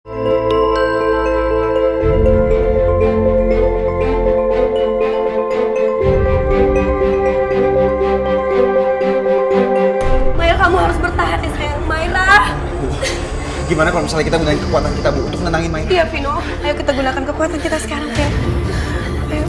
Maya, kamu harus bertahan ya sayang. Maya. Gimana kalau misalnya kita gunain kekuatan kita, Bu, untuk menenangin Maya? Iya, Vino. Ayo kita gunakan kekuatan kita sekarang, Vin. Ayo.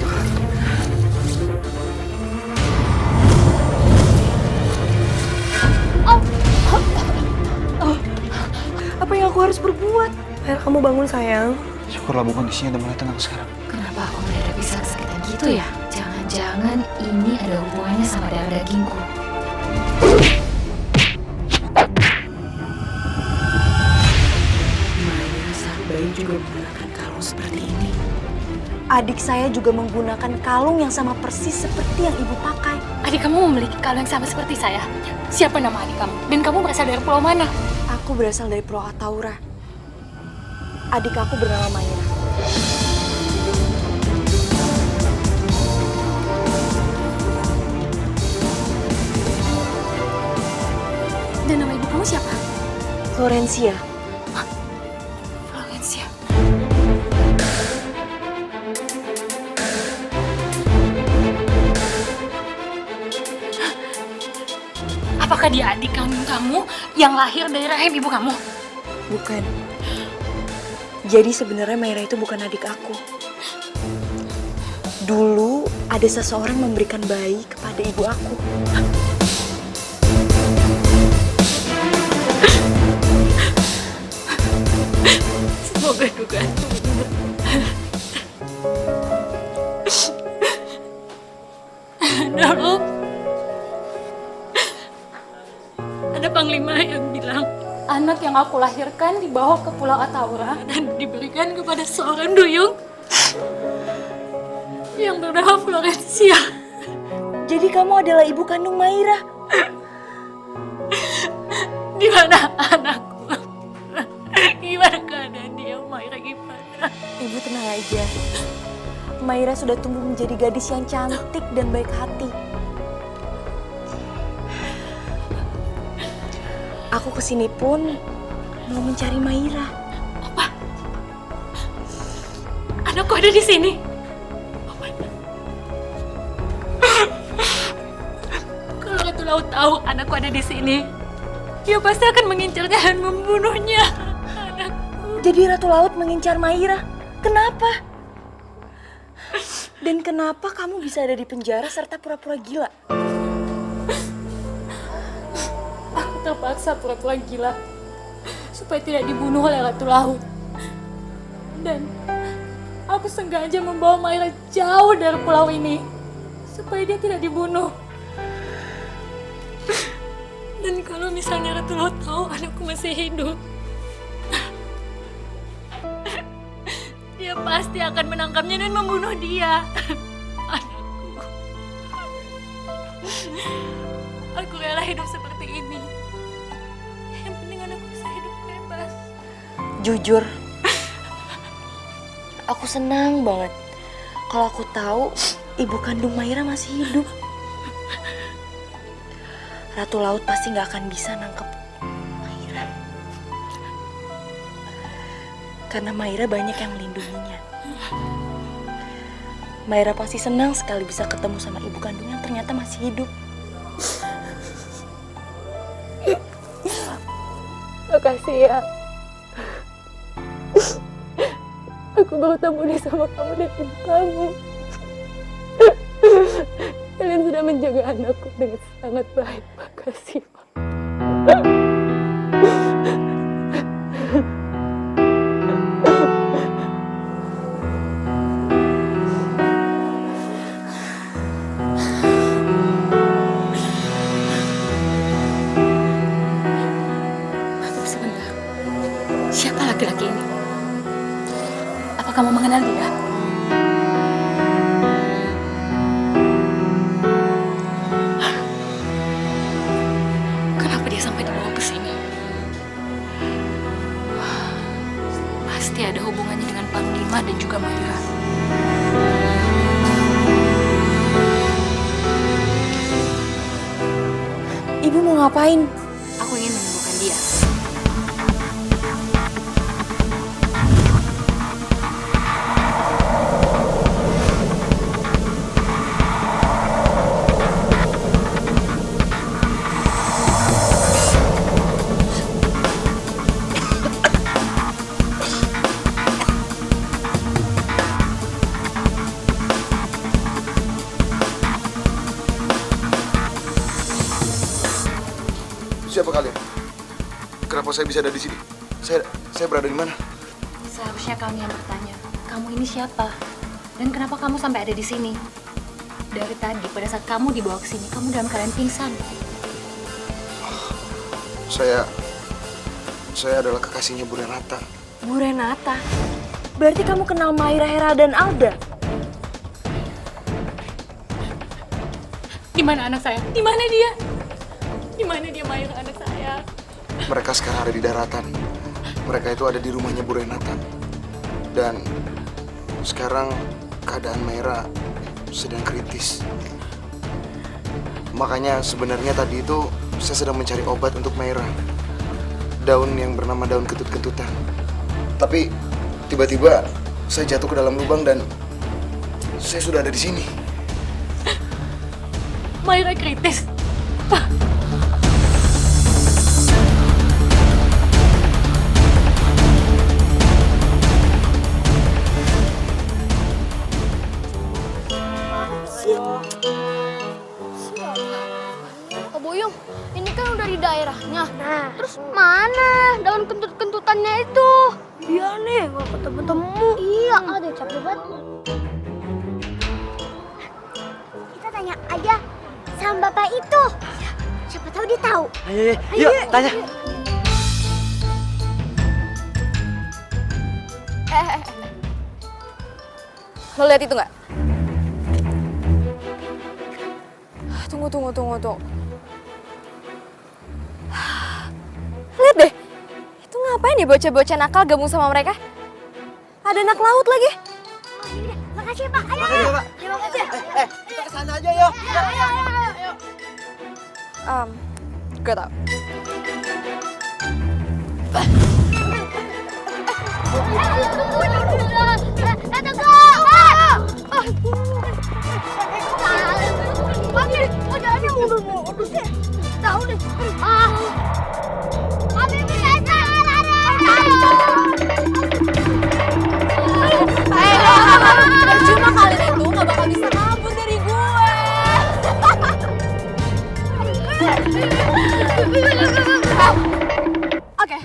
Apa yang aku harus berbuat? Maya, kamu bangun sayang. Syukurlah, Bu, kondisinya udah mulai tenang sekarang. Kenapa aku mendadak bisa kesakitan gitu ya? Jangan-jangan ini ada hubungannya sama darah dagingku. Maya sang bayi juga menggunakan kalung seperti ini. Adik saya juga menggunakan kalung yang sama persis seperti yang ibu pakai. Adik kamu memiliki kalung yang sama seperti saya. Siapa nama adik kamu? Dan kamu berasal dari pulau mana? Aku berasal dari Pulau Ataura. Adik aku bernama Maira. Dan nama ibu kamu siapa? Florencia. Florencia. Apakah dia adik kandung kamu yang lahir dari rahim ibu kamu? Bukan. Jadi sebenarnya Maira itu bukan adik aku. Dulu ada seseorang memberikan bayi kepada ibu aku. Semoga dugaanku benar. Dulu ada panglima yang bilang anak yang aku lahirkan dibawa ke Pulau Ataura dan diberikan kepada seorang duyung yang bernama Florencia. Jadi kamu adalah ibu kandung Maira. Di mana anakku? Gimana keadaan dia, Maira, gimana? Ibu tenang aja. Maira sudah tumbuh menjadi gadis yang cantik dan baik hati. Aku kesini pun mau mencari Maira. Apa? Anakku ada di sini. Kalau Ratu Laut tahu anakku ada di sini, dia pasti akan mengincarnya dan membunuhnya. Anakku. Jadi Ratu Laut mengincar Maira. Kenapa? Dan kenapa kamu bisa ada di penjara serta pura-pura gila? Aku terpaksa pura-pura gila supaya tidak dibunuh oleh Ratu Laut. Dan aku sengaja membawa Maira jauh dari pulau ini supaya dia tidak dibunuh. Dan kalau misalnya Ratu Laut tahu anakku masih hidup, dia pasti akan menangkapnya dan membunuh dia. Anakku. Aku rela hidup seperti ini. Yang penting anakku bisa hidup bebas. Jujur, aku senang banget kalau aku tahu ibu kandung Maira masih hidup. Ratu Laut pasti nggak akan bisa nangkep Maira. Karena Maira banyak yang melindunginya. Maira pasti senang sekali bisa ketemu sama ibu kandung yang ternyata masih hidup. Makasih ya. Aku baru tahu nih sama kamu dan ibu kamu. Kalian sudah menjaga anakku dengan sangat baik. Makasih. Tunggu sebentar. Siapa laki-laki ini? Apa kamu mengenal dia? Kenapa dia sampai dibawa ke sini? Pasti ada hubungannya dengan Panglima dan juga Maira. Ibu mau ngapain? Aku ingin menemukan dia. Kenapa saya bisa ada di sini? Saya berada di mana? Seharusnya kami yang bertanya, kamu ini siapa? Dan kenapa kamu sampai ada di sini? Dari tadi, pada saat kamu dibawa ke sini, kamu dalam keadaan pingsan. Saya adalah kekasihnya Bu Renata. Bu Renata? Berarti kamu kenal Mayra, Hera, dan Alda? Di mana anak saya? Di mana dia? Di mana dia, Mayra, anak saya? Mereka sekarang ada di daratan. Mereka itu ada di rumahnya Bu Renata. Dan sekarang keadaan Mayra sedang kritis. Makanya sebenarnya tadi itu saya sedang mencari obat untuk Mayra. Daun yang bernama daun kentut-kentutan. Tapi tiba-tiba saya jatuh ke dalam lubang dan saya sudah ada di sini. Mayra kritis. Kak Boyong, ini kan udah di daerahnya. Terus mana daun kentut-kentutannya itu? Iya nih, gak ketemu-temu. Iya, ada capek banget. Kita tanya aja sama bapak itu. Siapa tahu dia tahu. Ayo, yuk, tanya. Lo lihat itu nggak? Tunggu. Lihat deh, itu ngapain ya bocah-bocah nakal gabung sama mereka? Ada anak laut lagi. Oh, iya, makasih Pak. Ayo. Makasih, Pak. Terima kasih. Kita kesana aja yuk. Ayo. Gue tau. Cuma kalian itu gak bakal bisa kabur dari gue. Oke.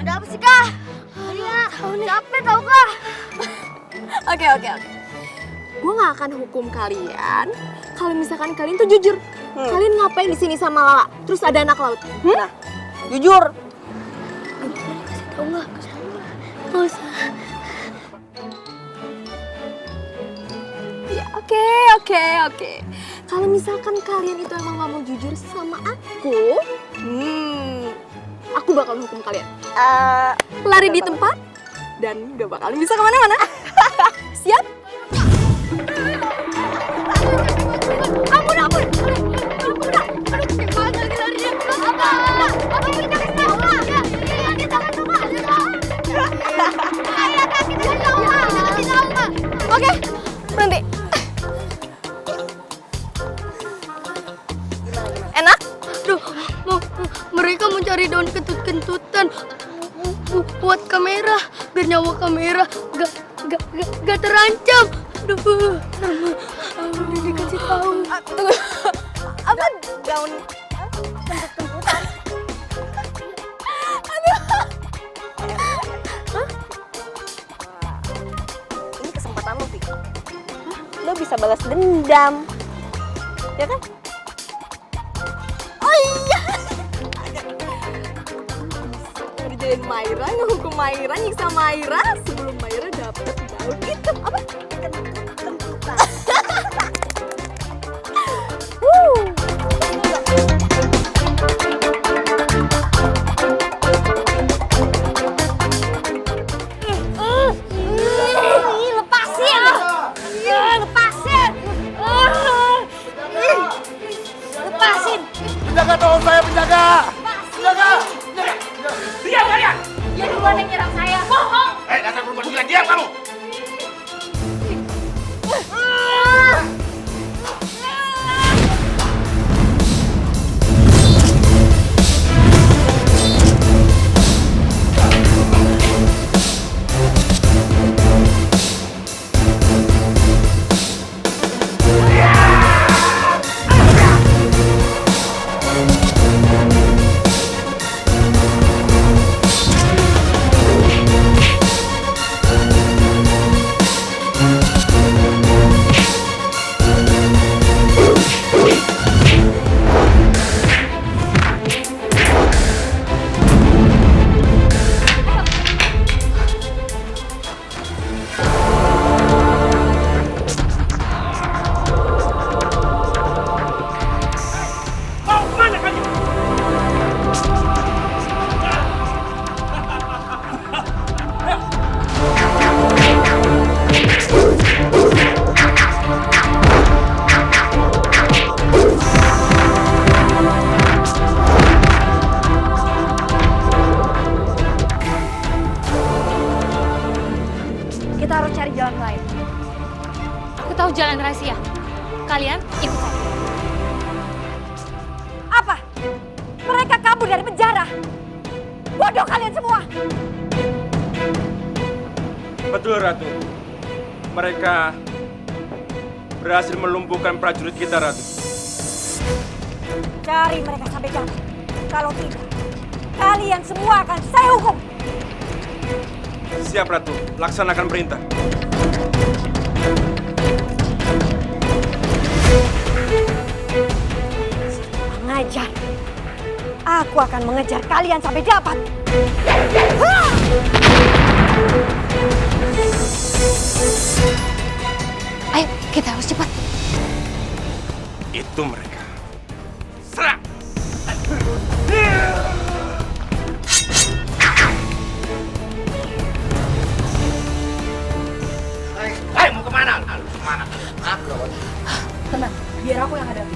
Ada apa sih, Kak? Iya, capek tau, Kak. Oke. Gue gak akan hukum kalian kalau misalkan kalian tuh jujur. Kalian ngapain di sini sama Lala? Terus ada anak laut. Nah, jujur. Kasih tau nggak? Nggak usah. Ya, oke. Kalau misalkan kalian itu emang gak mau jujur sama aku, aku bakal hukum kalian. Lari di tempat dan gak bakalan bisa kemana-mana. Siap? Ampun. Aduh, cepat lari-larinya. Apa kita kasih tahu, Kak? Ya, kita kasih tahu, Kak. Ayo, Kak, kita kasih tahu, Kak. Oke, berhenti. Enak? Aduh, mereka mencari daun kentut-kentutan buat kamera, biar nyawa kamera gak terancam. Aduh, udah dikasih tahu. Tunggu. Apa daun kentut-kentutan? Ini kesempatan lo, Vi. Lo bisa balas dendam. Ya kan? Oh iya. Ngerjain Mayra, ngehukum Mayra, nyiksa Mayra sebelum Mayra dapet daun itu. Apa? Kentut-kentutan. Lepasin! Lepasin! Penjaga, tolong saya, penjaga! Penjaga! Diam kalian! Dia duluan yang nyerang saya. Bohong! Dasar perempuan gila, diam kamu! kalian, ikut saya. Apa? Mereka kabur dari penjara. Bodoh kalian semua. Betul, Ratu. Mereka berhasil melumpuhkan prajurit kita, Ratu. Cari mereka sampai dapat. Kalau tidak, kalian semua akan saya hukum. Siap, Ratu. Laksanakan perintah. Mengajar. Aku akan mengejar kalian sampai dapat. Ayo, kita harus cepat. Itu mereka. Serang! Hai, mau kemana? Kemana? Tenang, biar aku yang hadapi.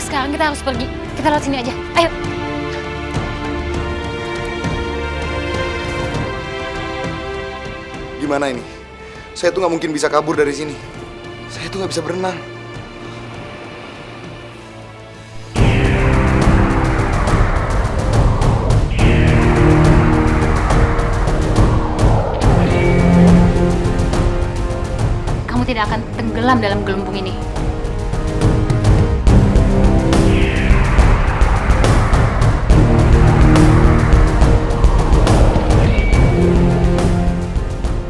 Sekarang kita harus pergi. Kita lewat sini aja. Ayo. Gimana ini? Saya tuh nggak mungkin bisa kabur dari sini. Saya tuh nggak bisa berenang. Kamu tidak akan tenggelam dalam gelembung ini.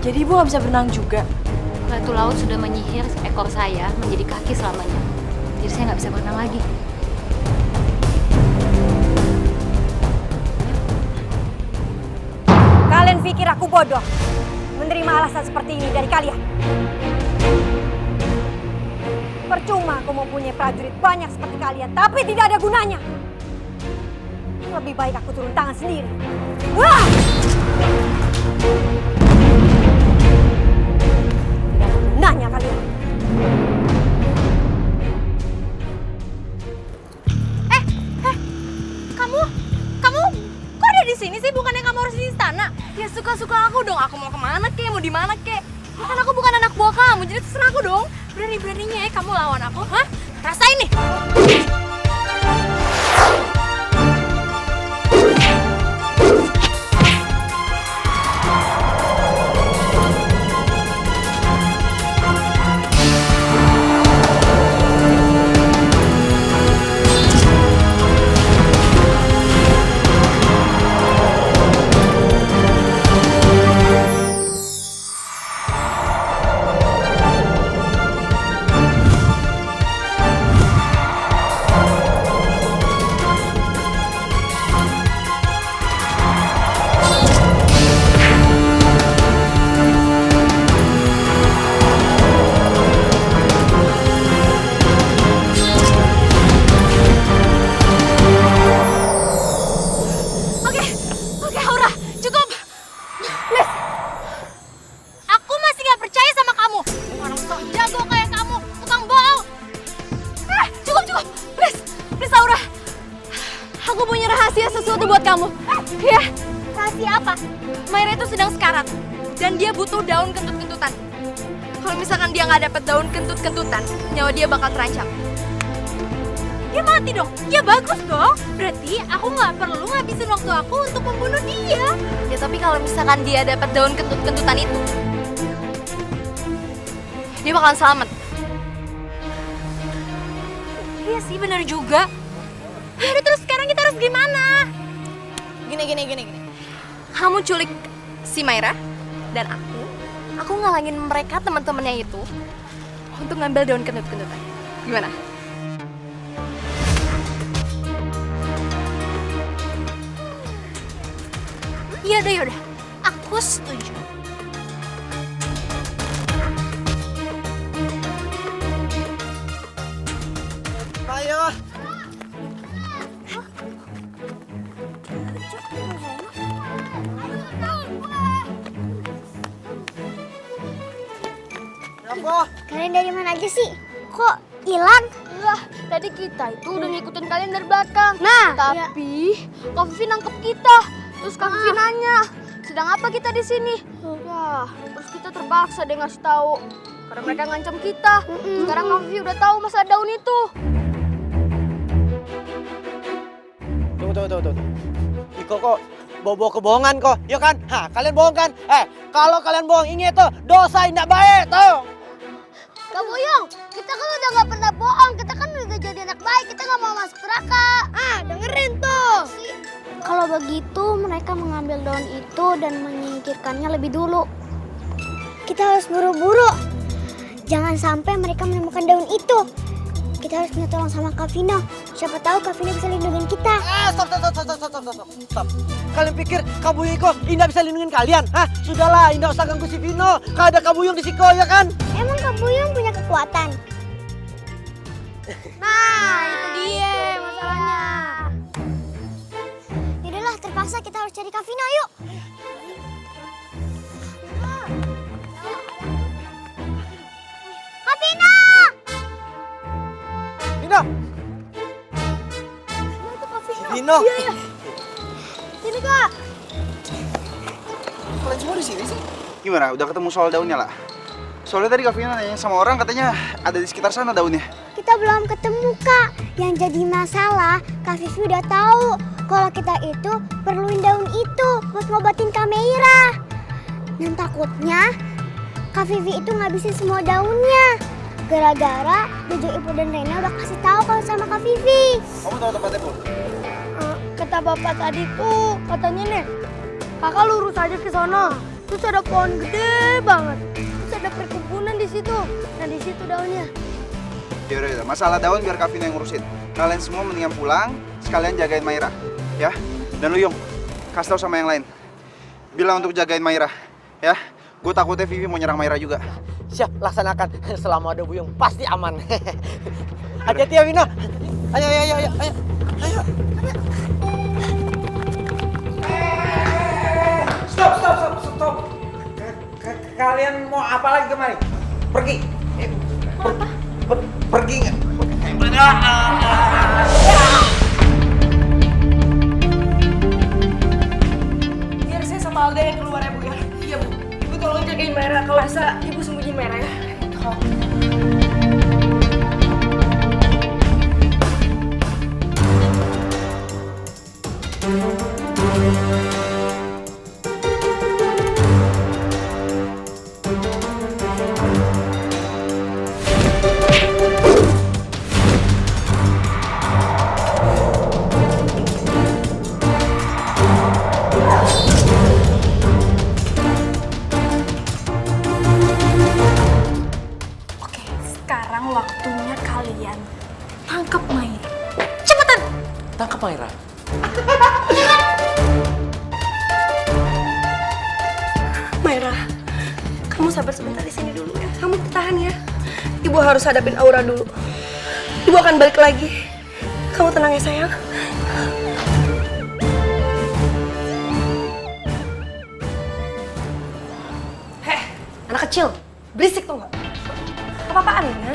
Jadi ibu nggak bisa berenang juga. Ratu Laut sudah menyihir ekor saya menjadi kaki selamanya. Jadi saya nggak bisa berenang lagi. Kalian pikir aku bodoh menerima alasan seperti ini dari kalian? Percuma aku mempunyai prajurit banyak seperti kalian, tapi tidak ada gunanya. Lebih baik aku turun tangan sendiri. Wah! Tidak ada gunanya kalian. Kamu kok ada di sini sih? Bukannya kamu harus di istana? Ya suka-suka aku dong. Aku mau kemana kek? Mau di mana kek? Kan aku bukan anak buah kamu, jadi terserah aku dong. Berani-beraninya ya kamu lawan aku, hah? Rasain nih. Oke, Aura, cukup. Liz, aku masih gak percaya sama kamu. Orang sok jago kayak kamu, tukang bohong. Cukup. Please, Aura. Aku punya rahasia sesuatu buat kamu. Ya, rahasia apa? Maira itu sedang sekarat dan dia butuh daun kentut-kentutan. Kalau misalkan dia nggak dapat daun kentut-kentutan, nyawa dia bakal terancam. Dia mati dong. Ya bagus dong. Berarti aku nggak perlu ngabisin waktu aku untuk membunuh dia. Ya tapi kalau misalkan dia dapat daun kentut-kentutan itu, dia bakalan selamat. Iya sih, benar juga. Aduh, terus sekarang kita harus gimana? Gini. Kamu culik si Maira dan aku ngalangin mereka teman-temannya itu untuk ngambil daun kentut-kentutan. Gimana? Yaudah. Aku setuju. Kalian dari mana aja sih? Kok hilang? Lah, tadi kita itu udah ngikutin kalian dari belakang. Nah, tapi Kak Vivi nangkep kita. Terus Kak Vivi nanya, sedang apa kita di sini? Ya, terus kita terpaksa deh ngasih tahu. Karena mereka ngancam kita. Sekarang Kak Vivi udah tahu masalah daun itu. Tunggu. Iko kok bobo kebohongan kok, ya kan? Hah, kalian bohong kan? Kalau kalian bohong ingat tuh, dosa indah baik tuh. Kak Buyung, kita kan udah gak pernah bohong. Kita kan udah jadi anak baik. Kita gak mau masuk neraka. Dengerin tuh. Kalau begitu, mereka mengambil daun itu dan menyingkirkannya lebih dulu. Kita harus buru-buru. Jangan sampai mereka menemukan daun itu. Kita harus minta tolong sama Kak Vino. Siapa tahu Kak Vino bisa lindungin kita. Stop. Kalian pikir Kak Buyung kok Indah bisa lindungin kalian? Hah? Sudahlah, Indah usah ganggu si Vino. Kalau ada Kak Buyung di Siko, ya kan? Emang Kak Buyung punya kekuatan? Nah, itu dia masalahnya. Yaudahlah, terpaksa kita harus cari Kak Vino, yuk. Kak Vino! Vino! Itu Kak Vino. Vino! Iya. Sini, Kak. Kalian semua di sini sih? Gimana? Udah ketemu soal daunnya lah? Soalnya tadi Kak Vina nanya sama orang katanya ada di sekitar sana daunnya. Kita belum ketemu, Kak. Yang jadi masalah, Kak Vivi udah tahu kalau kita itu perluin daun itu buat ngobatin Kak Meira. Dan takutnya Kak Vivi itu ngabisin semua daunnya. Gara-gara Jojo, Ibu, dan Rena udah kasih tahu kalau sama Kak Vivi. Kamu tahu tempatnya, Bu? Kata bapak tadi tuh, katanya nih, kakak lurus aja ke sana. Terus ada pohon gede banget. Terus ada perkebunan di situ. Nah, di situ daunnya. Yaudah, masalah daun biar Kak Vina yang ngurusin. Kalian semua mendingan pulang, sekalian jagain Maira, ya. Dan lu Yung, kasih tau sama yang lain. Bilang untuk jagain Maira, ya. Gue takutnya Vivi mau nyerang Maira juga. Siap, laksanakan. Selama ada Buyung, pasti aman. Hati-hati ya, Vino. Ayo. Stop. Kalian mau apa lagi kemari? Pergi. Pergi nggak? Biar saya sama Alda yang keluar ya, Bu ya. Iya, Bu. Ibu tolong jagain Maira. Kalau bisa, Ibu sembunyiin Maira ya. Sekarang waktunya kalian tangkap Maira. Cepetan! Tangkap Maira. Maira, kamu sabar sebentar di sini dulu ya. Kamu tahan ya. Ibu harus hadapin Aura dulu. Ibu akan balik lagi. Kamu tenang ya sayang. Heh, anak kecil, berisik tuh nggak? Apa-apaan ya?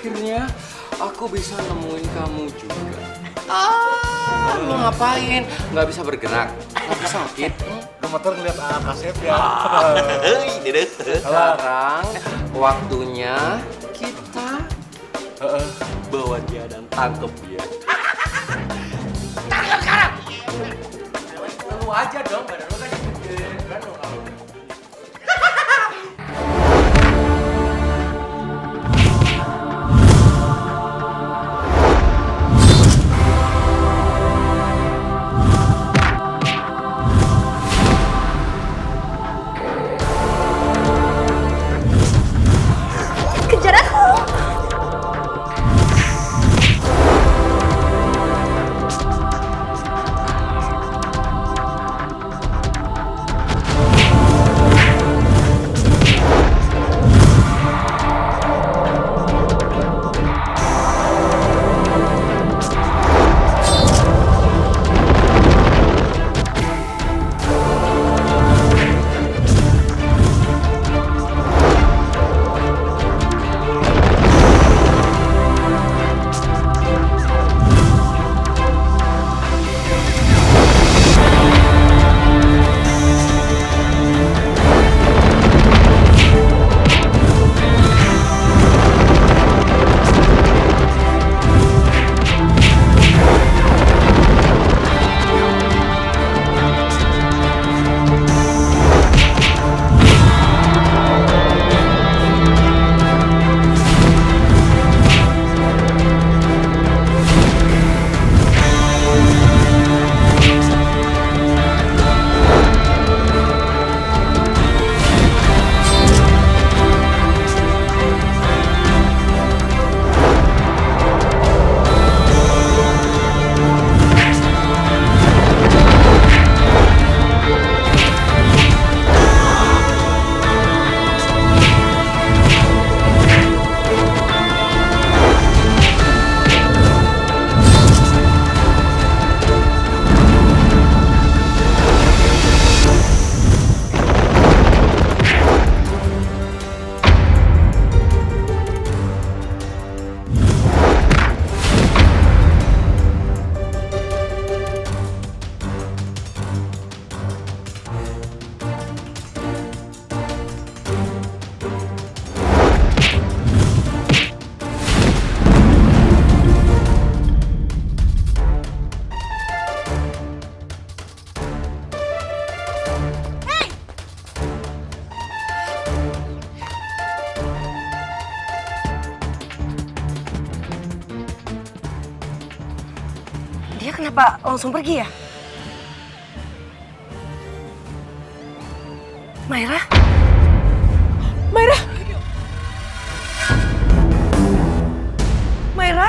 Akhirnya aku bisa nemuin kamu juga. Lu ngapain? Nggak bisa bergerak? Lagi sakit? Motor ngeliat Kasep ya. Ini deh. Sekarang waktunya kita bawa dia dan tangkep dia. Tangkep sekarang! Lu aja dong, badan lu kan gede. Kan lu kalau Apa langsung pergi ya? Maira? Maira? Maira?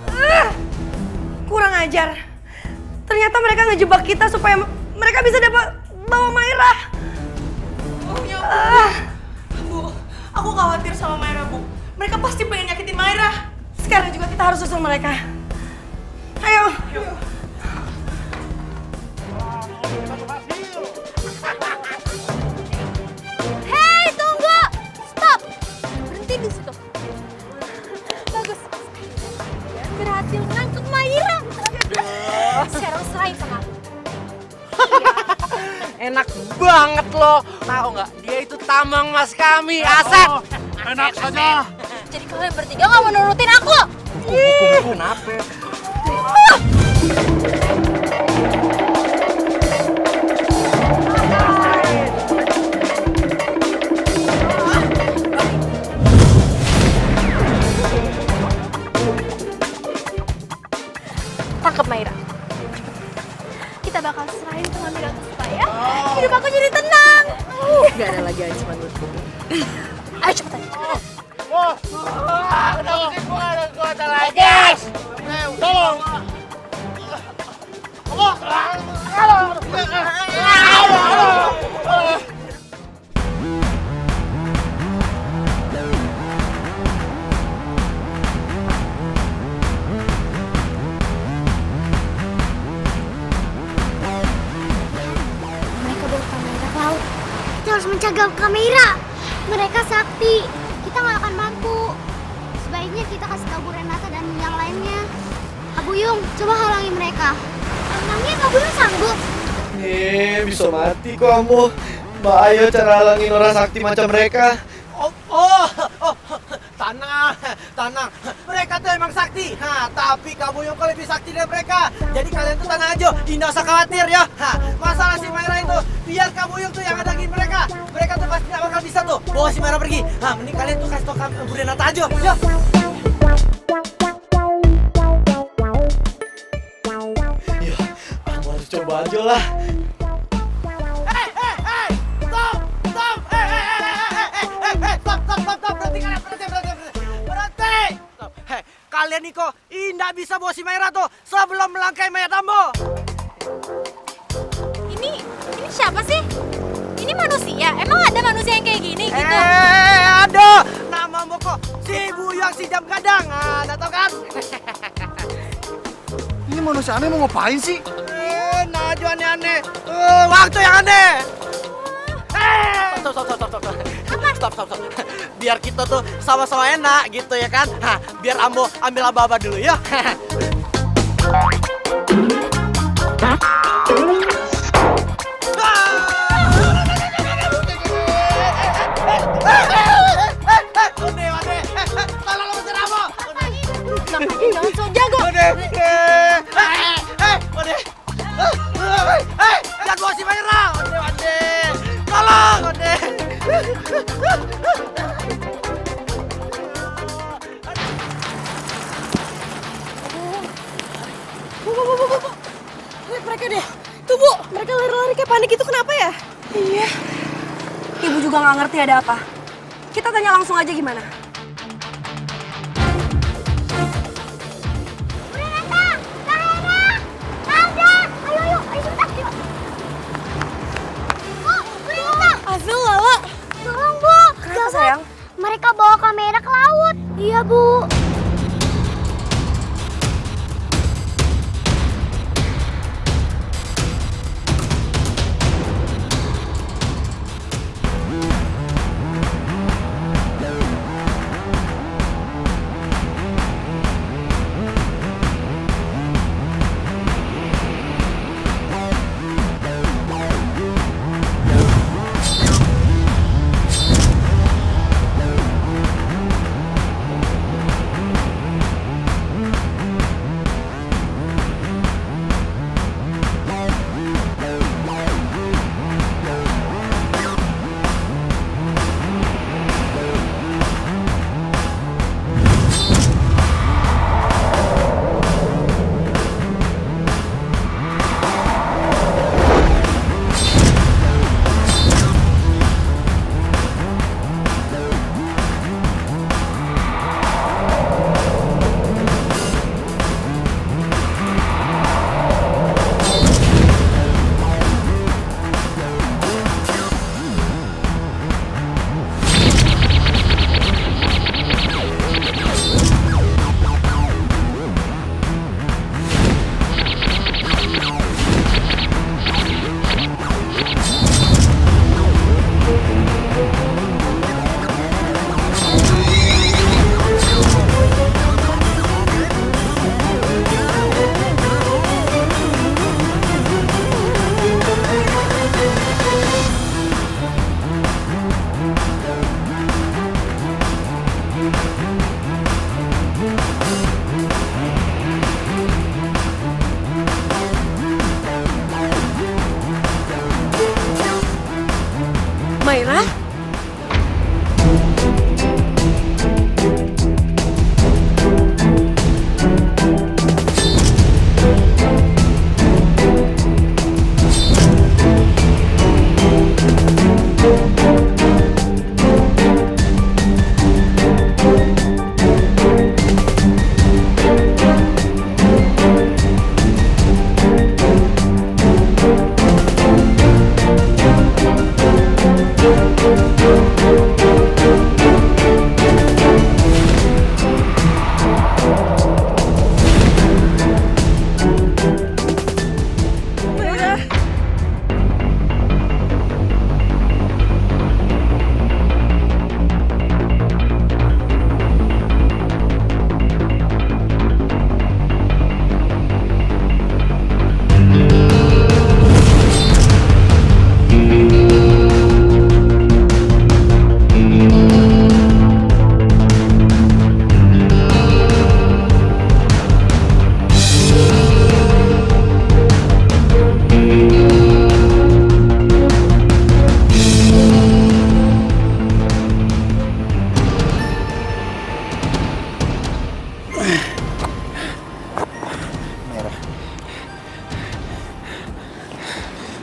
Maira? Kurang ajar. Ternyata mereka ngejebak kita supaya mereka bisa dapat bawa Maira. Oh ya Bu, aku khawatir sama Maira, Bu. Mereka pasti pengen nyakitin Maira. Sekarang juga kita harus susul mereka. Ayo. Hei, tunggu! Stop! Berhenti di situ. Bagus. Kalian berhasil nangkep Maira. Sekarang serahin sama aku. Enak banget loh. Tahu nggak? Dia itu tambang emas kami, Asep. Enak saja. Jadi kalian bertiga nggak mau nurutin aku? Kenapa? Tangkap Maira. Kita bakal serahin ke Maira supaya hidup aku jadi tenang. Gak ada lagi ancaman buatku. Ayo cepetan. Mereka bawa kamera ke laut. Kita harus mencegah kamera. Mereka sakti. Kita nggak akan mampu. Sebaiknya kita kasih tahu Bu Renata dan yang lainnya. Kak Buyung, coba halangi mereka. Emangnya Kak Buyung sanggup? Bisa mati kamu. Mbak Ayo cara halangin orang sakti macam mereka. Tenang. Mereka tuh emang sakti. Tapi kamu yang lebih sakti dari mereka. Jadi kalian tuh tenang aja, tidak usah khawatir ya. Masalah si Maira itu, biar kamu yang tuh yang hadangin mereka. Mereka tuh pasti gak bakal bisa tuh bawa si Maira pergi. Mending kalian tuh kasih tau Bu Renata aja. Ya. Ya, aku harus coba aja lah. Kalian nih kok indah bisa bawa si Maira tuh sebelum melangkai mayat Ambo. Ini siapa sih? Ini manusia? Emang ada manusia yang kayak gini gitu? Ada. Namamu kok si Buyang si Jam Gadang. Nah, tau kan? Ini manusia aneh mau ngapain sih? Naju aneh-aneh. Waktu yang aneh. Stop. Biar kita tuh sama-sama enak gitu ya kan. Biar Ambo ambil aba-aba dulu ya. Tolong usir Ambo. Jangan so jago. Jangan bawa si Maira. Tolong, Bu. Lihat mereka deh. Tuh Bu, mereka lari-lari kayak panik itu kenapa ya? Iya. Ibu juga nggak ngerti ada apa. Kita tanya langsung aja gimana? Bu Renata! Kak Hera! Ada! Ayo, sebentar, yuk. Bu Renata! Azul, Lala. Tolong Bu! Kenapa sayang? Mereka bawa kamera ke laut. Iya Bu. Maira?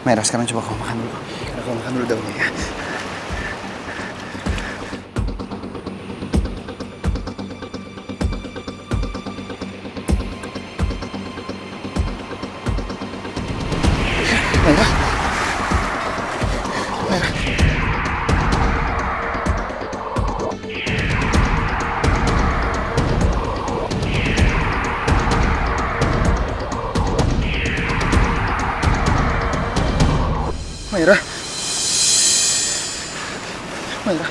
Maira, sekarang coba kamu makan dulu. Kamu makan dulu daunnya ya. Maira. Maira. Maira. Maira.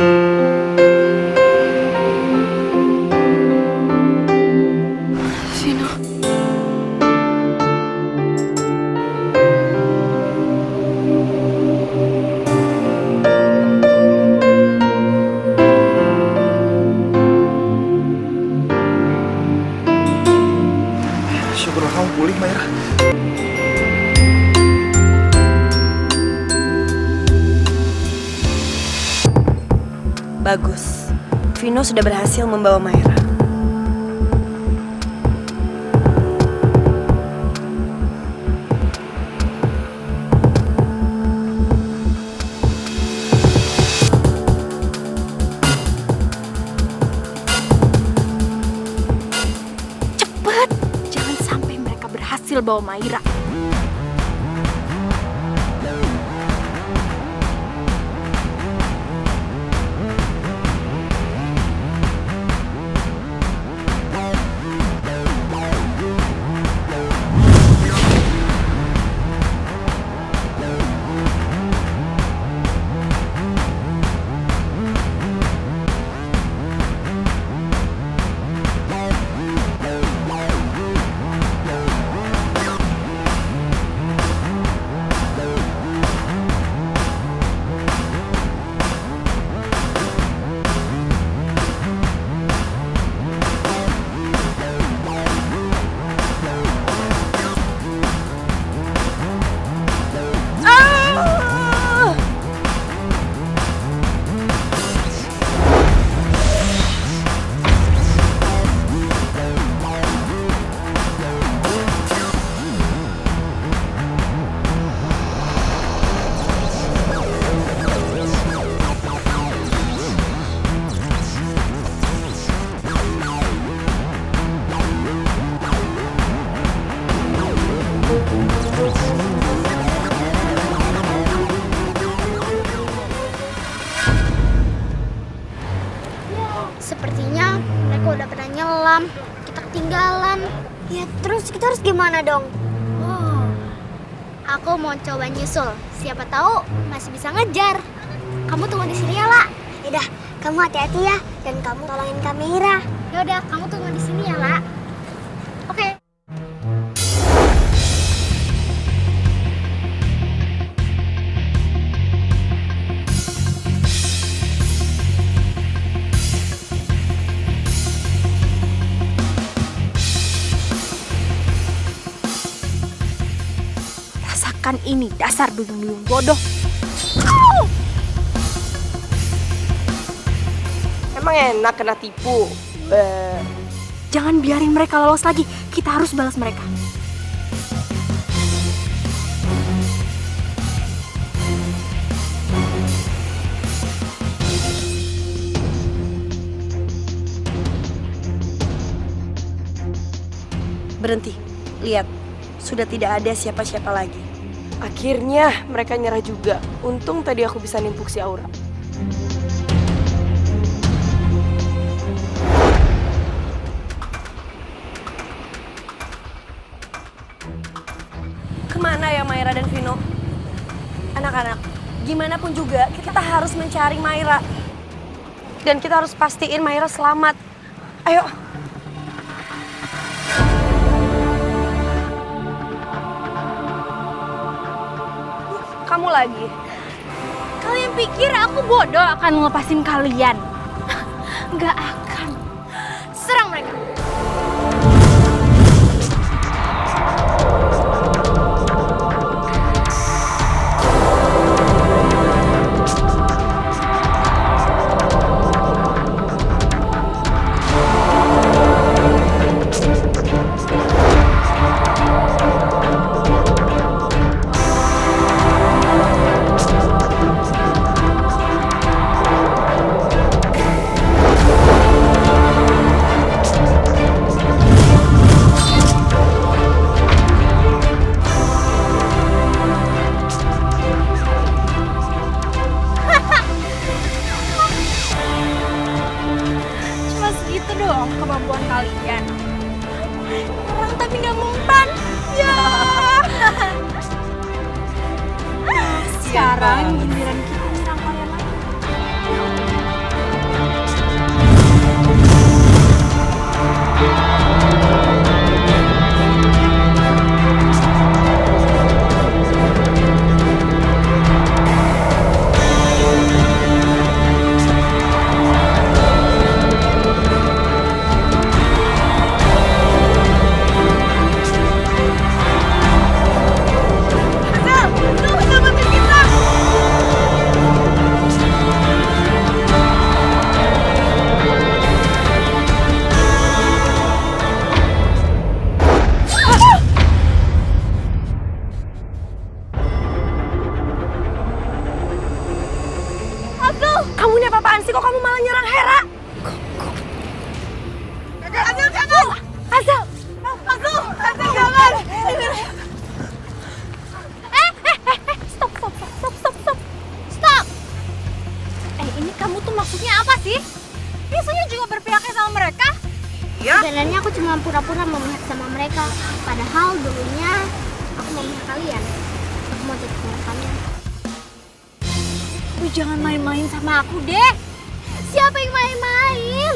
Vino. Syukurlah kamu pulih, Maira. Bagus. Vino sudah berhasil membawa Maira. Cepet! Jangan sampai mereka berhasil bawa Maira. Sepertinya mereka udah pernah nyelam. Kita ketinggalan. Ya terus kita harus gimana dong? Oh, aku mau coba nyusul. Siapa tahu masih bisa ngejar. Kamu tunggu di sini ya, La. Yaudah, kamu hati-hati ya. Dan kamu tolongin kamera. Yaudah, kamu tunggu di sini ya, La. Oke. Rasakan ini, dasar duyung-duyung bodoh. Emang enak kena tipu. Jangan biarin mereka lolos lagi. Kita harus balas mereka. Berhenti. Lihat, sudah tidak ada siapa-siapa lagi. Akhirnya mereka nyerah juga. Untung tadi aku bisa nimpuk si Aura. Kemana ya Maira dan Vino? Anak-anak, gimana pun juga kita harus mencari Maira. Dan kita harus pastiin Maira selamat. Ayo. Kamu lagi. Kalian pikir aku bodoh akan ngelepasin kalian? Nggak akan. Serang mereka. Cuma segitu doang kemampuan kalian. Orang tapi nggak mempan. Ya. Sekarang giliran kita nyerang kalian lagi. Kamu ini apa-apaan sih? Kok kamu malah nyerang Hera? Azul, jangan! Azul! Azul, jangan! Stop! Ini kamu tuh maksudnya apa sih? Biasanya juga berpihaknya sama mereka. Sebenarnya aku cuma pura-pura memihak sama mereka. Padahal dulunya aku memihak kalian. Aku mau jadi teman kalian. Lu jangan main-main sama aku deh. Siapa yang main-main?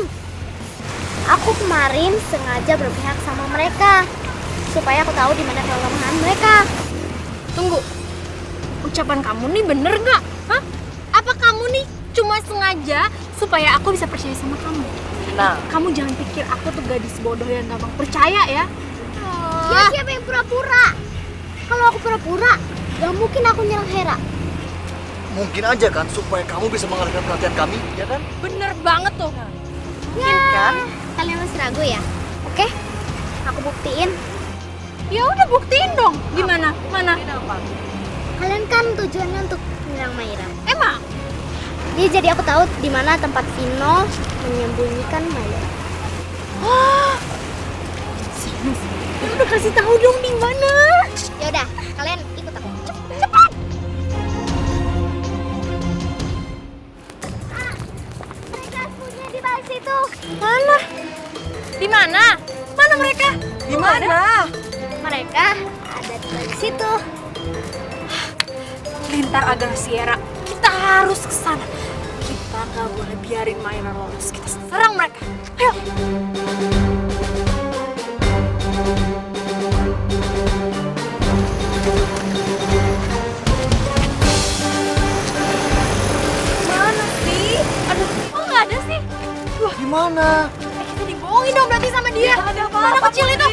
Aku kemarin sengaja berpihak sama mereka supaya aku tahu di mana kelemahan mereka. Tunggu. Ucapan kamu nih bener nggak? Hah? Apa kamu nih cuma sengaja supaya aku bisa percaya sama kamu? Nah, Kamu jangan pikir aku tuh gadis bodoh yang gampang percaya ya. Ya siapa yang pura-pura? Kalau aku pura-pura, gak mungkin aku nyerang Hera. Mungkin aja kan supaya kamu bisa mengalihkan perhatian kami, ya kan? Bener banget tuh. Ya, kalian masih ragu ya? Oke, aku buktiin. Ya udah buktiin dong. Gimana? Mana? Kalian kan tujuannya untuk menyerang Maira. Emang? Jadi aku tahu di mana tempat Vino menyembunyikan Maira. Ya udah kasih tahu dong di mana. Ya udah, kalian ikut aku. Cepat. Mereka punya di balik situ. Mana? Di mana? Mana mereka? di mana? Mereka ada di balik situ. Lintar Agang Sierra, kita harus ke sana. Kita nggak boleh biarin Maira lolos. Kita serang mereka. Ayo. Mana sih? Aduh, kok nggak ada sih? Gimana? Kita dibohongin dong berarti sama dia. Ada apa? Mana kecil itu?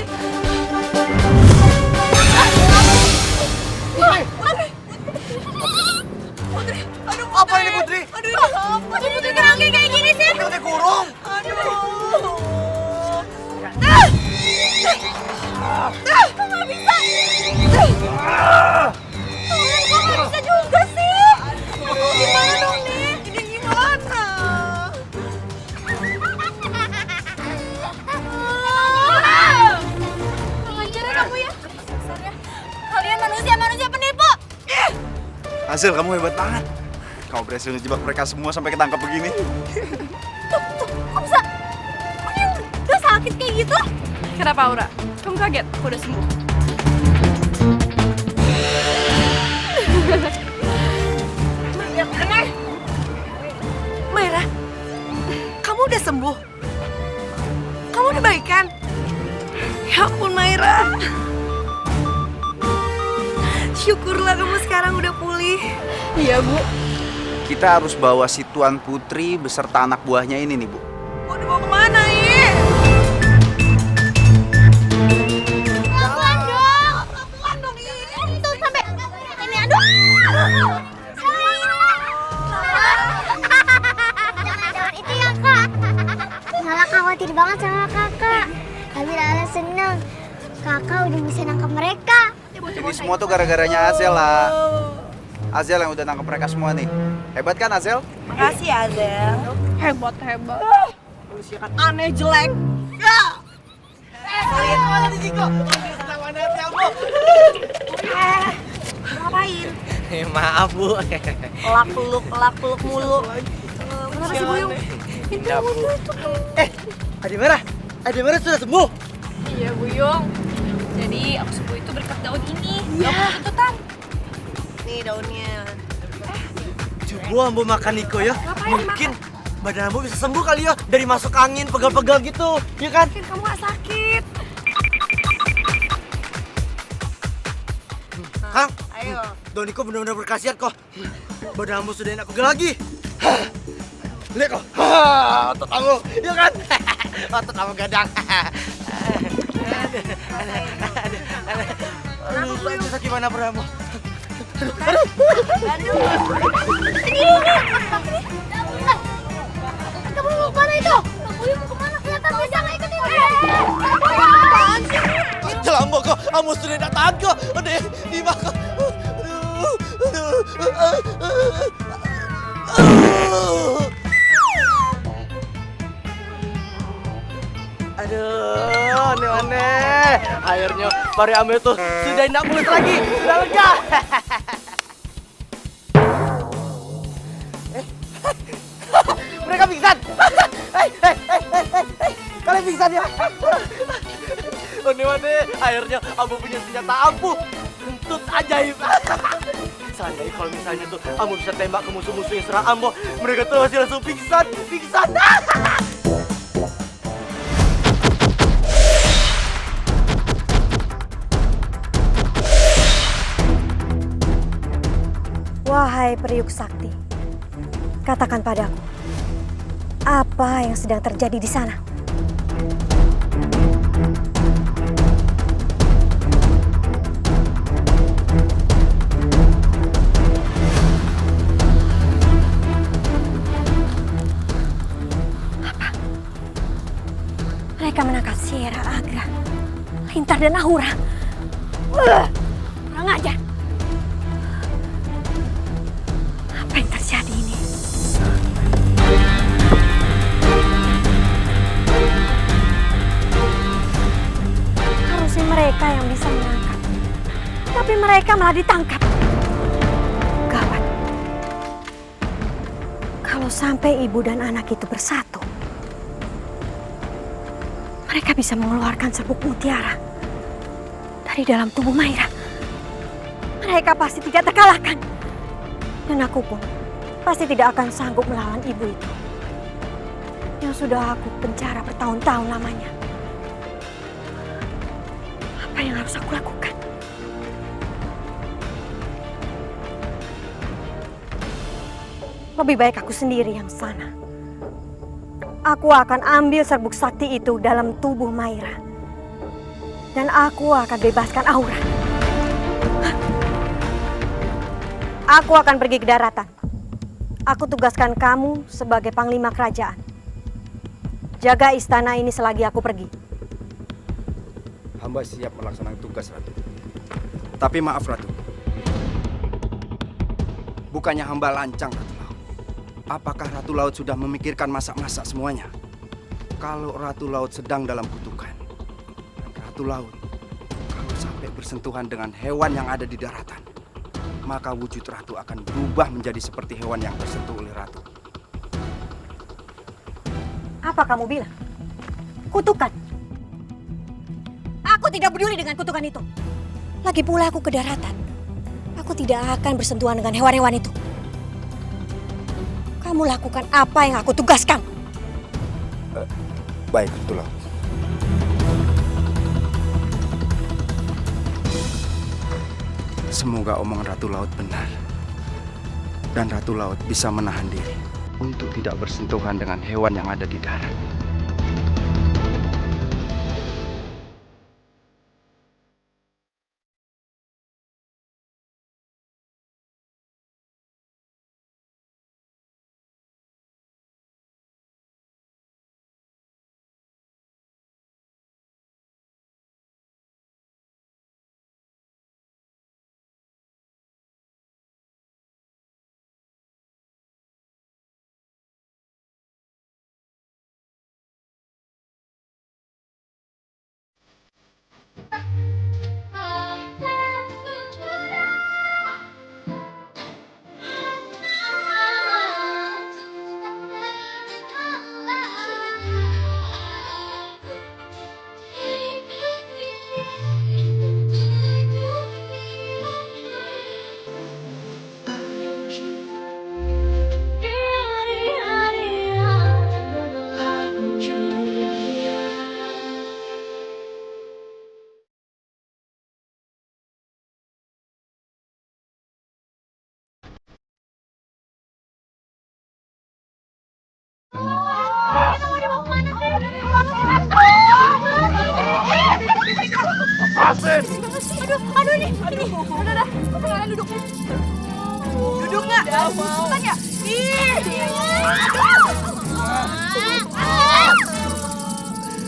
Apa ini Putri? Aduh, Putri kerangkeng kayak gini sih. Putri kurung. Azel, kamu hebat banget. Kamu berhasil ngejebak mereka semua sampai ketangkap begini. Kok bisa? Kok dia udah sakit kayak gitu? Kenapa Aura? Kamu kaget? Aku udah sembuh. Mayra, kamu udah sembuh? Kamu udah baikan? Ya ampun Mayra. Syukurlah kamu sekarang udah pulih. Iya, Bu. Kita harus bawa si Tuan Putri beserta anak buahnya ini nih, Bu. Mau dibawa kemana, Ye? Pelan dong, itu sampai ini aduh. Jangan itu ya kak. Lala khawatir banget sama kakak. Tapi Lala seneng. Kakak udah bisa nangkap mereka. Ini semua tuh gara-garanya Azel lah. Azel yang udah nangkep mereka semua nih. Hebat kan Azel? Makasih Azel. Hebat. Manusia kan aneh jelek. Ya. Kalian mana di Jiko? Senang banget ya, Bu. Ngapain? Maaf, Bu. Elak-peluk mulu. Kenapa sih Buyung? Ya, Bu. Ade Merah sudah sembuh. Iya, Buyung. Jadi aku sembuh itu berkat daun ini. Gak mau tuntutan. Nih daunnya. Coba Ambo makan Niko ya. Mungkin badan Ambo bisa sembuh kali ya dari masuk angin pegal-pegal gitu, ya kan? Mungkin kamu gak sakit. Hah? Ayo. Daun Niko benar-benar berkhasiat kok. Badan Ambo sudah enak pegal lagi. Lihat kok. Otot Ambo, ya kan? Otot Ambo gadang. Aduh, sakit mana Ambo? Kamu mau kemana itu? Kamu mau kemana? Kelihatan bisa nggak ikutin? Celambo kok, Ambo sudah tidak tahan kok. Udah, dimakan. Aduh, aneh-aneh. Akhirnya pari Ambo itu sudah tidak mulus lagi, sudah lega. Mereka pingsan. Kalian pingsan ya? Aneh-aneh. Akhirnya Ambo punya senjata ampuh. Kentut ajaib. Seandainya kalau misalnya tuh Ambo bisa tembak ke musuh-musuh yang serang Ambo, mereka tuh pasti langsung pingsan. Wahai periuk sakti, katakan padaku, apa yang sedang terjadi di sana? Apa? Mereka menangkap Sierra, Agra, Lintar dan Aura. Kurang ajar. Apa yang terjadi ini? Harusnya mereka yang bisa menangkap, tapi mereka malah ditangkap. Gawat. Kalau sampai ibu dan anak itu bersatu, mereka bisa mengeluarkan serbuk mutiara dari dalam tubuh Mayra. Mereka pasti tidak terkalahkan. Dan aku pun pasti tidak akan sanggup melawan ibu itu yang sudah aku penjara bertahun-tahun lamanya. Apa yang harus aku lakukan? Lebih baik aku sendiri yang sana. Aku akan ambil serbuk sakti itu dalam tubuh Mayra. Dan aku akan bebaskan Aura. Aku akan pergi ke daratan. Aku tugaskan kamu sebagai panglima kerajaan. Jaga istana ini selagi aku pergi. Hamba siap melaksanakan tugas, Ratu. Tapi maaf, Ratu. Bukannya hamba lancang, Ratu Laut. Apakah Ratu Laut sudah memikirkan masak-masak semuanya? Kalau Ratu Laut sedang dalam kutukan, dan Ratu Laut kalau sampai bersentuhan dengan hewan yang ada di daratan, maka wujud ratu akan berubah menjadi seperti hewan yang tersentuh oleh ratu. Apa kamu bilang? Kutukan? Aku tidak peduli dengan kutukan itu. Lagi pula aku ke daratan. Aku tidak akan bersentuhan dengan hewan-hewan itu. Kamu lakukan apa yang aku tugaskan. Baik, Ratu Laut. Semoga omongan Ratu Laut benar. Dan Ratu Laut bisa menahan diri untuk tidak bersentuhan dengan hewan yang ada di darat. Aduh ini. Udah. Kalian duduk. Duduk nggak? Cepetan ya?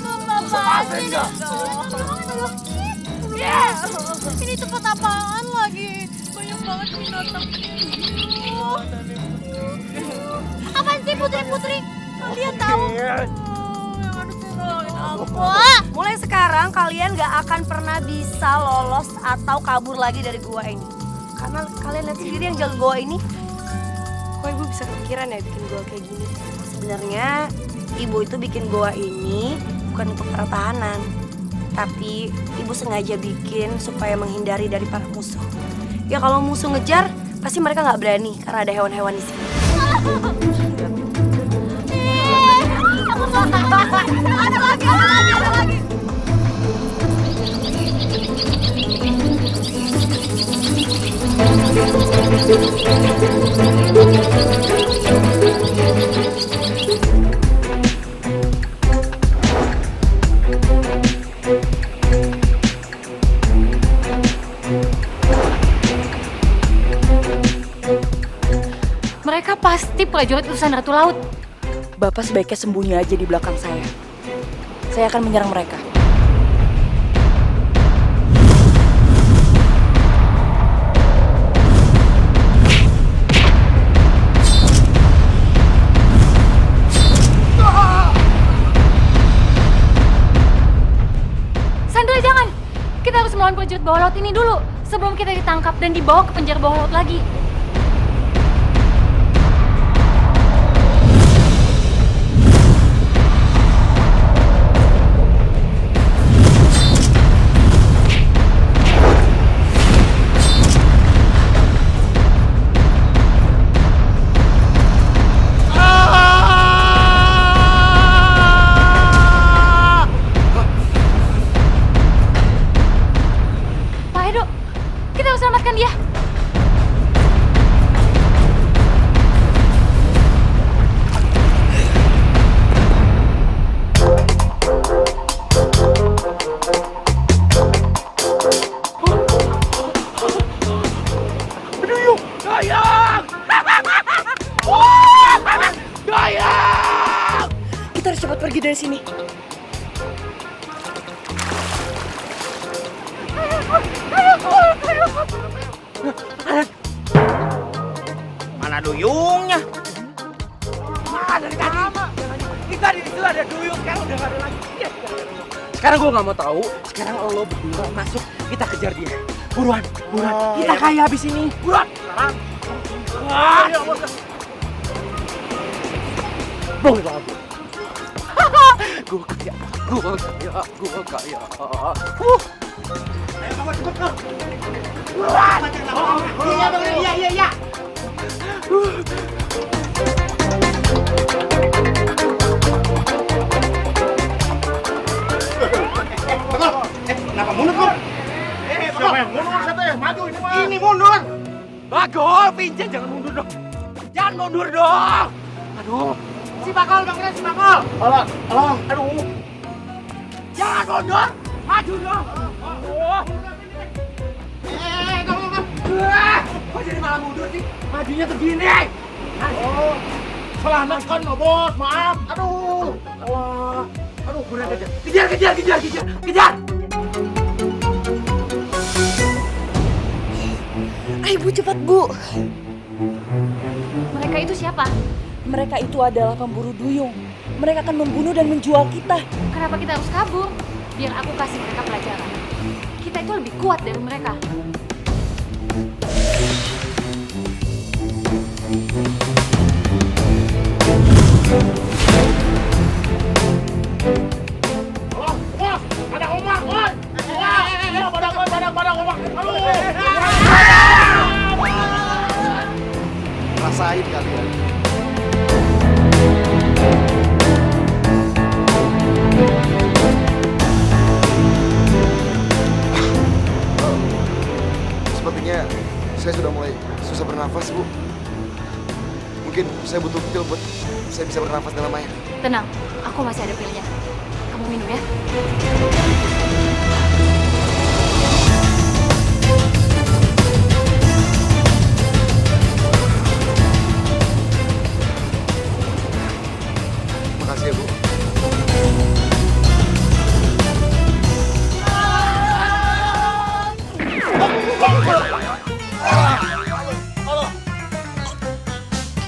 Lepasin nggak? Ini tempat apaan lagi? Banyak banget binatang. Apaan sih Putri? Kalian tahu? Mulai sekarang kalian gak akan pernah bisa lolos atau kabur lagi dari gua ini. Karena kalian lihat sendiri yang jaga gua ini. Kok ibu bisa kepikiran ya bikin gua kayak gini? Sebenarnya ibu itu bikin gua ini bukan untuk pertahanan. Tapi ibu sengaja bikin supaya menghindari dari para musuh. Ya kalau musuh ngejar, pasti mereka gak berani karena ada hewan-hewan di sini. Ada lagi. Mereka pasti prajurit utusan Ratu Laut. Bapak sebaiknya sembunyi aja di belakang saya. Saya akan menyerang mereka. Sandra, jangan! Kita harus melawan prajurit bawah laut ini dulu sebelum kita ditangkap dan dibawa ke penjara bawah laut lagi. Kita harus cepat pergi dari sini. Mana duyungnya? Dari tadi. Kita di situ ada duyung, sekarang udah gak ada lagi. Sekarang gue gak mau tahu. Sekarang lo berdua masuk, kita kejar dia. Buruan. Kita kaya habis ini. Buruan. Boleh banget. Gue kaya. Ayo kamu cepet kau. Buruan. Iya. Kenapa mundur kau? Siapa yang mundur? Siapa yang maju ini mah? Ini mundur. Bagol, Vincent jangan mundur dong. Jangan mundur dong. Aduh. Si Bagol bangunan si Bagol. Alah. Aduh. Jangan mundur. Maju dong. Aduh. Kamu. Kok jadi malah mundur sih? Majunya segini. Oh. Salah nonton bos, maaf. Aduh. Allah. Aduh, kurang aja. Kejar. Ayo Bu, cepat Bu. Mereka itu siapa? Mereka itu adalah pemburu duyung. Mereka akan membunuh dan menjual kita. Kenapa kita harus kabur? Biar aku kasih mereka pelajaran. Kita itu lebih kuat dari mereka. Ada ombak, oi! Pada ombak. Aduh. Rasain kalian. Sepertinya saya sudah mulai susah bernafas, Bu. Mungkin saya butuh pil buat saya bisa bernafas dalam air. Tenang, aku masih ada pilnya. Kamu minum ya. Makasih ya, Bu.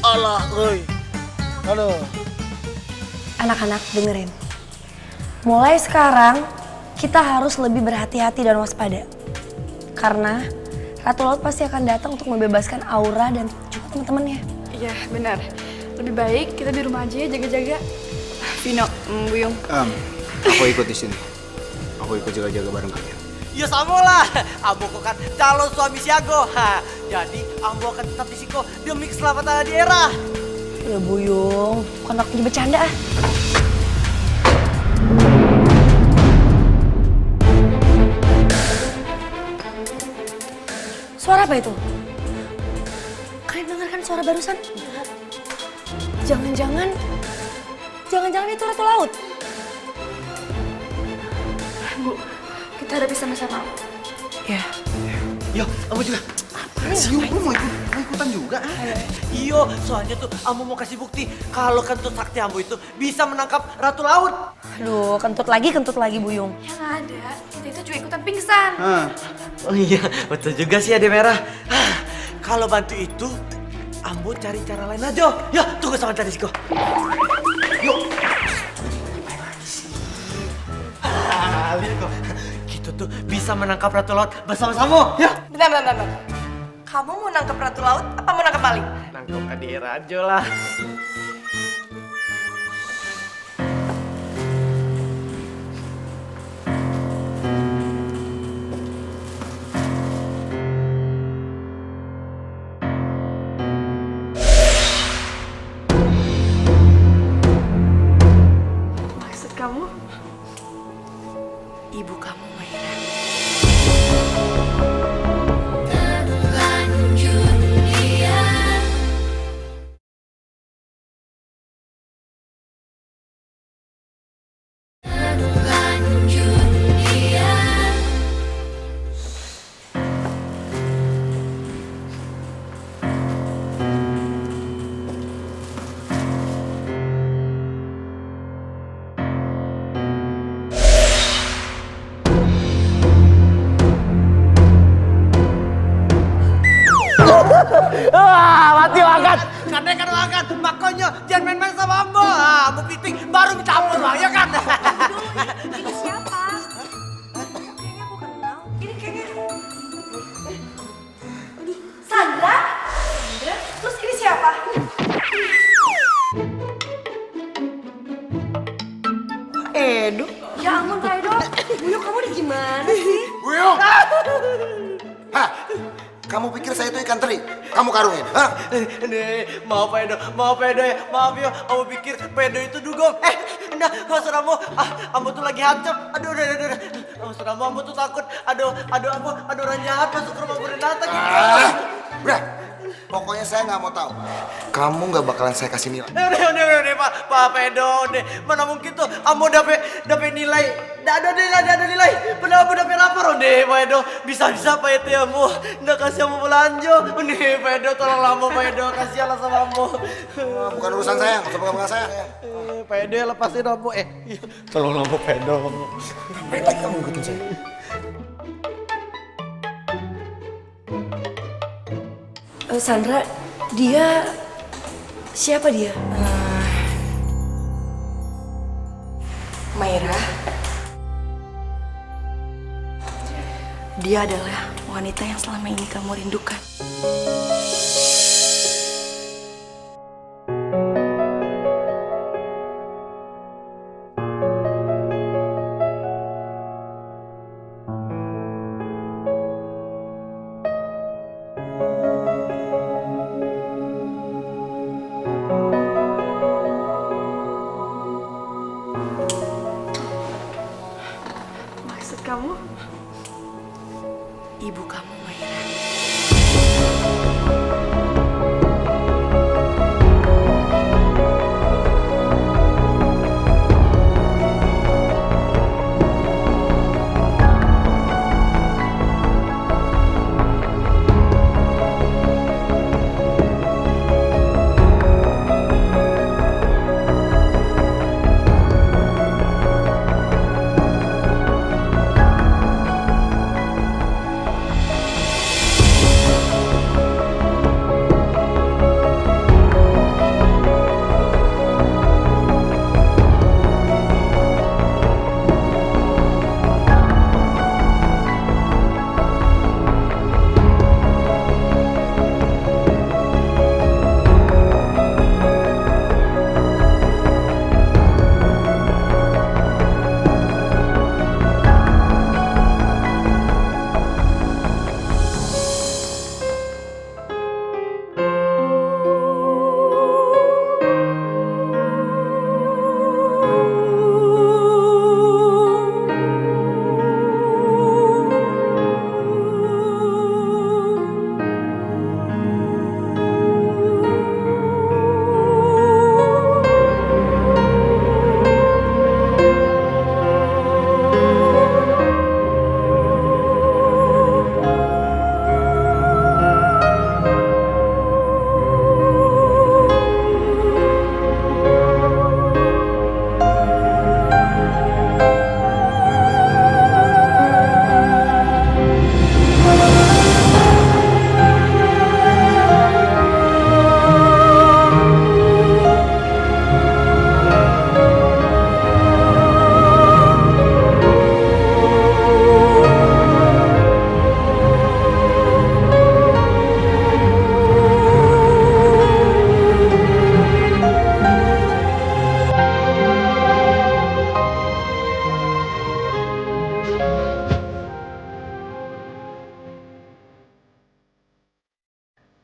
Alah, Roy. Aduh. Anak-anak dengerin. Mulai sekarang kita harus lebih berhati-hati dan waspada. Karena Ratu Laut pasti akan datang untuk membebaskan Aura dan juga teman-temannya. Iya, benar. Lebih baik kita di rumah aja ya, jaga-jaga. Vino, Buyung. Aku ikut di sini. Aku ikut jaga-jaga bareng kalian. Ya sama lah, Ambo kan calon suami Siago. Jadi Ambo akan tetap di siko demi keselamatan daerah. Ya Buyung, bukan waktunya bercanda ah. Suara apa itu? Kalian dengarkan suara barusan? Jangan-jangan itu Ratu Laut. Bu, kita hadapi sama-sama. Ya. Yo, Ambo juga. Siu, lu mau ikutan juga? Iyo, soalnya tuh Ambo mau kasih bukti kalau kentut sakti Ambo itu bisa menangkap Ratu Laut. Aduh, kentut lagi Buyung. Yang ada, kita itu juga ikutan pingsan. Oh iya, betul juga sih Ade Merah. Kalau bantu itu, Ambo cari cara lain aja. Ya, tunggu sama tadi Siko. Yuk. Lihat kok. Kita tuh bisa menangkap Ratu Laut bersama-sama. Ya. Bentar. Kamu mau nangkep Ratu Laut apa mau nangkep maling? Nangkep Ade aja lah. Maksud kamu? Ibu kamu, Maira. Mati makan. Kadang kan makan. Makanya jangan main-main sama Ambo. Ambo piting baru minta ampun lah, ya kan? Ini siapa? Kayaknya aku kenal. Ini kayaknya... apa? Edo. Ya ampun Kak Edo. Buyung kamu nih gimana sih? Buyung! Hah? Kamu pikir saya itu ikan teri? Kamu karungin, hah? Nih, maaf Edo, ya, maaf ya. Kamu pikir Edo itu dugong? Udah, Mas Ramo, ambo tuh lagi hancur. Aduh, udah. Mas Ramo, ambo tuh takut. Aduh, orang jahat masuk ke rumah Bu Renata gitu. Udah, pokoknya saya nggak mau tahu. Kamu nggak bakalan saya kasih nilai. Udah, Pak Edo, deh. Mana mungkin tuh ambo dapet nilai. Ada nilai. Padahal ambo dapet rapor, deh, Pak Edo. Bisa-bisa Pak Edo ya, ambo. Nggak kasih ambo belanja. Nih, Pak Edo, tolong ambo, Pak Edo. Kasihanlah sama ambo. Bukan urusan saya, nggak usah pegang saya. Pak Edo ya lepasin ambo. Tolong ambo, Pak Edo. Ngapain lagi kamu ngikutin saya? Sandra, dia siapa dia? Maira. Dia adalah wanita yang selama ini kamu rindukan. Maksud kamu? Ibu kamu, Maira.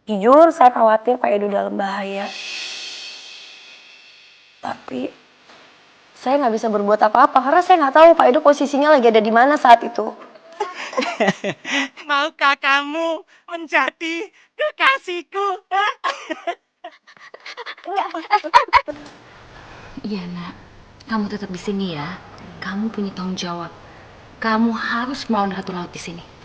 Jujur, saya khawatir Pak Edo dalam bahaya. Tapi saya nggak bisa berbuat apa-apa karena saya nggak tahu Pak Edo posisinya lagi ada di mana saat itu. Maukah kamu menjadi kekasihku? Iya nak, kamu tetap di sini ya. Kamu punya tanggung jawab. Kamu harus melawan Ratu Laut di sini.